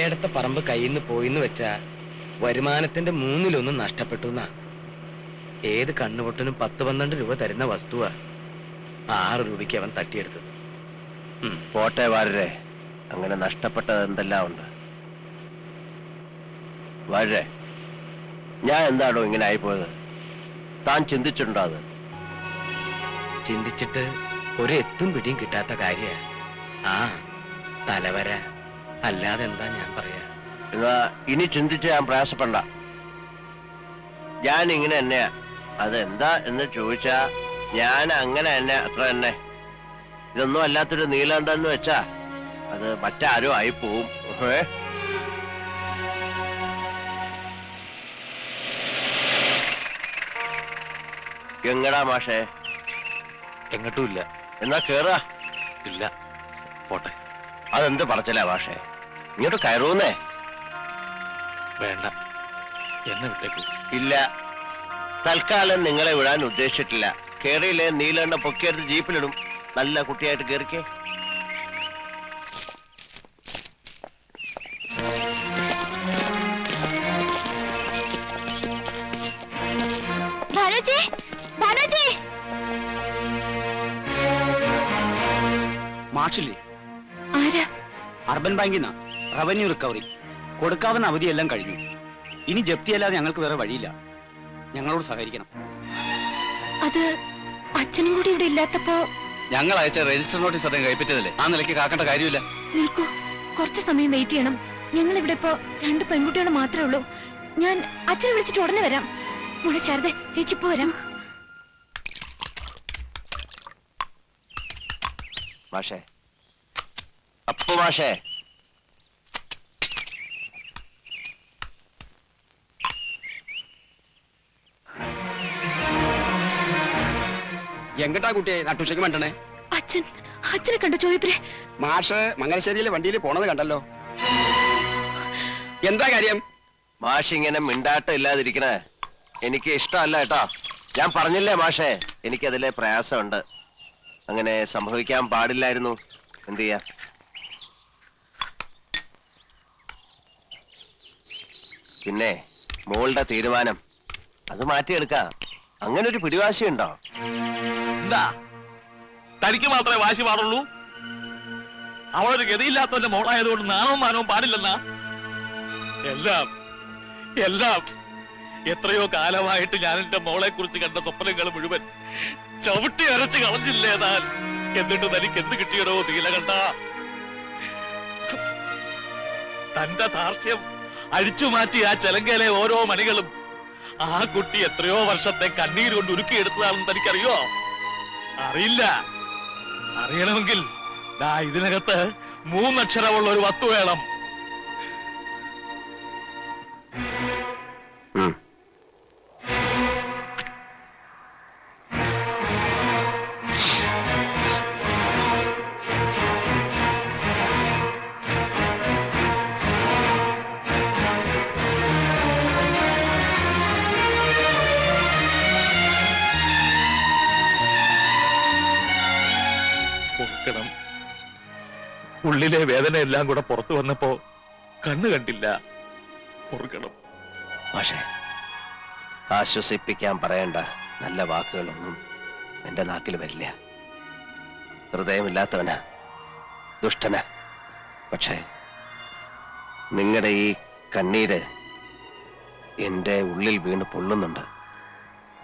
പുരയടത്ത പറമ്പ് കയ്യിന്ന് പോയിന്ന് വെച്ചാ വരുമാനത്തിന്റെ 1/3 നഷ്ടപ്പെട്ടു എന്നാ. ഏത് കണ്ണുപൊട്ടനും 10-12 രൂപ തരുന്ന വസ്തുവാ 6 രൂപയ്ക്ക് അവൻ തട്ടിയെടുത്തത്. പോട്ടെ വാഴരെ, അങ്ങനെ നഷ്ടപ്പെട്ടത് എന്തെല്ലാം ഉണ്ട്. വാഴരെ, ഞാൻ എന്താണോ ഇങ്ങനെ ആയിപ്പോയത്? താൻ ചിന്തിച്ചിട്ടുണ്ടോ അത്? ചിന്തിച്ചിട്ട് ഒരു എത്തും പിടിയും കിട്ടാത്ത കാര്യ. ആ തലവര, അല്ലാതെ എന്താ ഞാൻ പറയാ. എന്നാ ഇനി ചിന്തിച്ച് ഞാൻ പ്രയാസപ്പെടണ്ട. ഞാൻ ഇങ്ങനെ തന്നെയാ. അതെന്താ എന്ന് ചോദിച്ചാ ഞാൻ അങ്ങനെ തന്നെ, അത്ര തന്നെ. ഇതൊന്നും അല്ലാത്തൊരു നീലണ്ടെന്ന് വെച്ചാ അത് മറ്റാരും ആയി പോവും. എങ്ങടാ മാഷേ? എങ്ങോട്ടും ഇല്ല. എന്നാ കേറാ. ഇല്ല, പോട്ടെ. അതെന്ത് പറച്ചില്ല മാഷേ? ഇങ്ങോട്ട് കയറൂന്നേ. വേണ്ട, എന്നെ വിട്ടേക്കൂ. ഇല്ല, തൽക്കാലം നിങ്ങളെ വിടാൻ ഉദ്ദേശിച്ചിട്ടില്ല. കേറിയില്ലേ നീലണ്ണ പൊക്കിയെടുത്ത് ജീപ്പിലിടും. നല്ല കുട്ടിയായിട്ട് കേറിക്കേ. മാഷില്ലേ? അർബൻ ബാങ്കിൽ നിന്നാ. Revenue recovery. കൊടുക്കാവുന്ന അവധിയെല്ലാം കഴിഞ്ഞു. ഇനി ജപ്തിയല്ലാതെ ഞങ്ങൾക്ക് വേറെ വഴിയില്ല. ഞങ്ങളോട് സഹകരിക്കണം. അത് അച്ഛനും കൂടി ഇവിടെ ഇല്ലാത്തപ്പോ ഞങ്ങൾ അയച്ച രജിസ്റ്റർ നോട്ടീസ് അദ്ദേഹം കൈപ്പറ്റിയതല്ലേ? ആ നിലയ്ക്ക് കാക്കേണ്ട കാര്യമില്ല. നിൽക്കൂ, കുറച്ച് സമയം വെയിറ്റ് ചെയ്യണം. ഞങ്ങൾ ഇവിടെ ഇപ്പോ 2 പെൺകുട്ടികൾ മാത്രമേ ഉള്ളൂ. ഞാൻ അച്ഛനെ വിളിച്ചിട്ട് ഉടനെ വരാം. മോളെ ശാരദ, ചേച്ചി ഇപ്പോ വരാം. മാഷേ, അപ്പു മാഷേ, എങ്ങട്ടാ കുട്ടിയെ നട്ടുച്ചയ്ക്ക് വേണ്ടണേ? അച്ഛനെ കണ്ടോ ചോദിപ്പേ? മാഷ് മംഗലശ്ശേരിയിലെ വണ്ടിയിൽ പോണത് കണ്ടല്ലോ. എന്താ കാര്യം? മാഷ് ഇങ്ങനെ മിണ്ടാട്ടം ഇല്ലാതിരിക്കണേ എനിക്ക് ഇഷ്ടമല്ല കേട്ടോ. ഞാൻ പറഞ്ഞില്ലേ മാഷേ, എനിക്കതിലെ പ്രയാസമുണ്ട്. അങ്ങനെ സംഭവിക്കാൻ പാടില്ലായിരുന്നു. എന്ത് ചെയ്യാ? പിന്നെ മോളുടെ തീരുമാനം അത് മാറ്റിയെടുക്കാം. അങ്ങനെ ഒരു പിടിവാശിയുണ്ടോ? എന്താ തനിക്ക് മാത്രമേ വാശി പാടുള്ളൂ? അവളൊരു ഗതിയില്ലാത്തവന്റെ മോളായതുകൊണ്ട് നാണവും മാനവും പാടില്ലെന്നാ? എല്ലാം എല്ലാം എത്രയോ കാലമായിട്ട് ഞാൻ എന്റെ മോളെ കുറിച്ച് കണ്ട സ്വപ്നങ്ങൾ മുഴുവൻ ചവിട്ടി അരച്ച് കളഞ്ഞില്ലേ താൻ? എന്നിട്ട് തനിക്ക് എന്ത് കിട്ടിയടോ നീലകണ്ഠ? തന്റെ ധാർഷ്ട്യം അഴിച്ചു മാറ്റി ആ ചെലങ്കയിലെ ഓരോ മണികളും ആ കുട്ടി എത്രയോ വർഷത്തെ കണ്ണീര് കൊണ്ട് ഉരുക്കിയെടുത്തതാണെന്ന് തനിക്കറിയോ? അറിയില്ല. അറിയണമെങ്കിൽ ഇതിനകത്ത് 3 അക്ഷരമുള്ള ഒരു വസ്തു വേണം. ഉള്ളിലെ വേദന എല്ലാം കൂടെ പുറത്തു വന്നപ്പോ കണ്ണു കണ്ടില്ല. പൊറുക്കണം. പക്ഷേ ആശ്വസിപ്പിക്കാൻ പറയേണ്ട നല്ല വാക്കുകളൊന്നും എന്റെ നാക്കിൽ വരില്ല. ഹൃദയമില്ലാത്തവനാ, ദുഷ്ടനാ. പക്ഷേ നിങ്ങളുടെ ഈ കണ്ണീര് എന്റെ ഉള്ളിൽ വീണ് പൊള്ളുന്നുണ്ട്.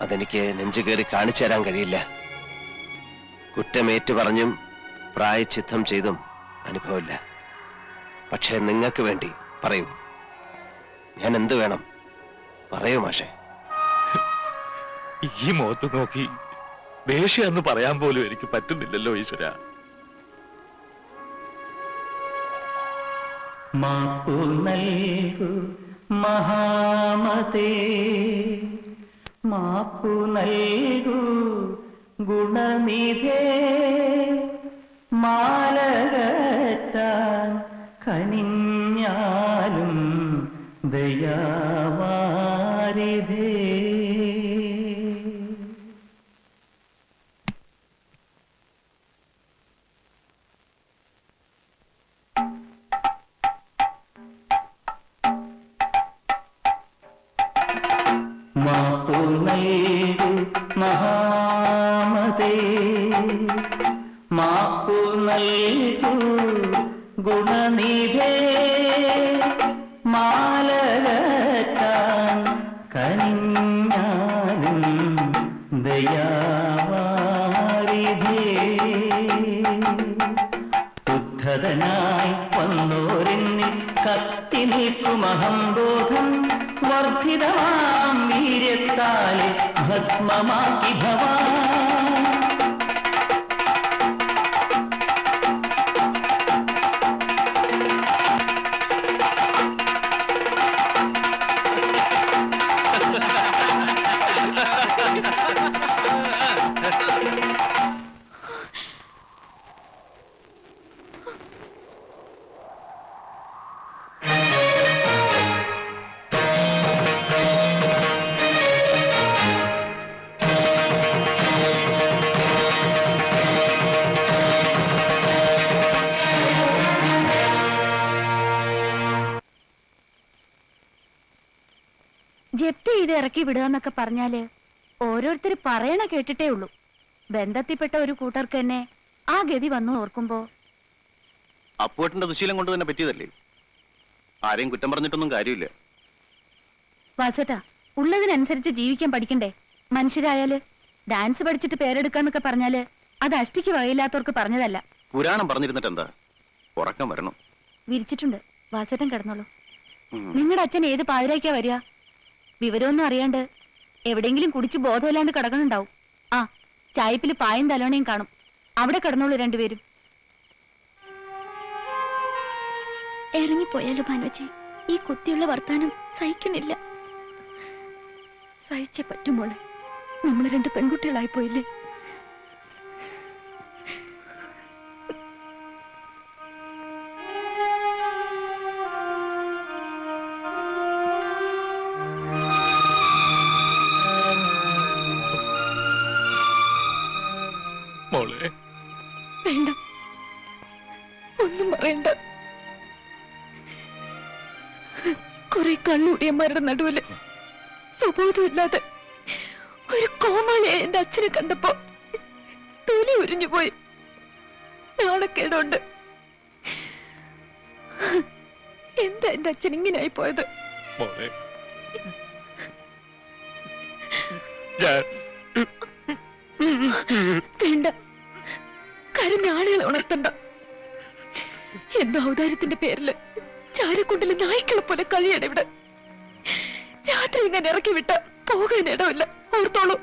അതെനിക്ക് നെഞ്ചു കയറി കാണിച്ചു തരാൻ കഴിയില്ല. കുറ്റമേറ്റു പറഞ്ഞും പ്രായച്ചിത്തം ചെയ്തും അനുഭവമില്ല. പക്ഷേ നിങ്ങൾക്ക് വേണ്ടി പറയൂ, ഞാൻ എന്ത് വേണം പറയൂ മാഷേ. ഈ മുഖത്ത് നോക്കി ദേഷ്യം പറയാൻ പോലും എനിക്ക് പറ്റുന്നില്ലല്ലോ ഈശ്വര. മാപ്പു നൽകു മഹാമതേ, മാപ്പു നൽകു ഗുണനിധേ, മാലകറ്റാൻ കനിഞ്ഞാലും ദയാവാരിധേ. ഗുണനിധേ മാലകറ്റാൻ കനിഞ്ഞാലും ദയാവാരിധേ ഉദ്ധതനായി വന്നോരെന്നിൽ കത്തി നിൽക്കുമഹംബോധം വർദ്ധിതമാം വീര്യത്താലെ ഭസ്മമാക്കി ഭവാൻ ജപ്തി ചെയ്ത് ഇറക്കി വിടുക എന്നൊക്കെ പറഞ്ഞാല് ഓരോരുത്തർ പറയണ കേട്ടിട്ടേ ഉള്ളൂ. ബന്ധത്തിൽപ്പെട്ട ഒരു കൂട്ടർക്ക് തന്നെ ആ ഗതി വന്നു ഓർക്കുമ്പോ അപ്പുവേട്ടന്റെ ദുശീലം കൊണ്ട് തന്നെ പറ്റിയതല്ലേ? ആരെയും കുറ്റം പറഞ്ഞിട്ടൊന്നും കാര്യമില്ല. വാസുട്ടാ, ഉള്ളതിനനുസരിച്ച് ജീവിക്കാൻ പഠിക്കണ്ടേ? മനുഷ്യരായാല് ഡാൻസ് പഠിച്ചിട്ട് പേരെടുക്കാന്നൊക്കെ പറഞ്ഞാല് അത് അഷ്ടിക്ക് വകയില്ലാത്തവർക്ക് പറഞ്ഞതല്ല. പുരാണം പറഞ്ഞിരുന്നിട്ട് എന്താ? ഉറക്കം വരണം. വിരിച്ചിട്ടുണ്ട്, വാസുട്ടൻ കിടന്നോളൂ. നിങ്ങളുടെ അച്ഛൻ ഏത് പാതിരാക്കാ വരിക? വിവരമൊന്നും അറിയാണ്ട് എവിടെയെങ്കിലും കുടിച്ച് ബോധമില്ലാണ്ട് കിടക്കണുണ്ടാവും. ആ ചായപ്പില് പായും തലോണയും കാണും. അവിടെ കിടന്നോളൂ രണ്ടുപേരും. ഇറങ്ങിപ്പോയാലോ ഭാനുവച്ചി? ഈ കുത്തിയുള്ള വർത്താനം സഹിക്കുന്നില്ല. സഹിച്ചേ പറ്റുമോളെ, നമ്മൾ രണ്ട് പെൺകുട്ടികളായി പോയില്ലേ? മോളെ, വേണ്ട, ഒന്നും പറയണ്ട. കുറെ കള്ളുടിയന്മാരുടെ നടുവില് സ്വബോധമില്ലാതെ ഒരു കോമാളിയെ എന്റെ അച്ഛനെ കണ്ടപ്പോ തൊലി ഉരിഞ്ഞു പോയി. നാണക്കേടുണ്ട്. എന്താ എന്റെ അച്ഛൻ ഇങ്ങനെയായി പോയത്? മോളെ, ഞാൻ വേണ്ട, കരഞ്ഞ ആളുകളെ ഉണർത്തണ്ട. എന്തോ ഔദാര്യത്തിന്റെ പേരില് ചാരക്കുണ്ടില് നായ്ക്കളെ പോലെ കഴിയണം ഇവിടെ. രാത്രി ഇങ്ങനെ ഇറക്കി വിട്ട പോകാൻ ഇടമില്ല, ഓർത്തോളൂ.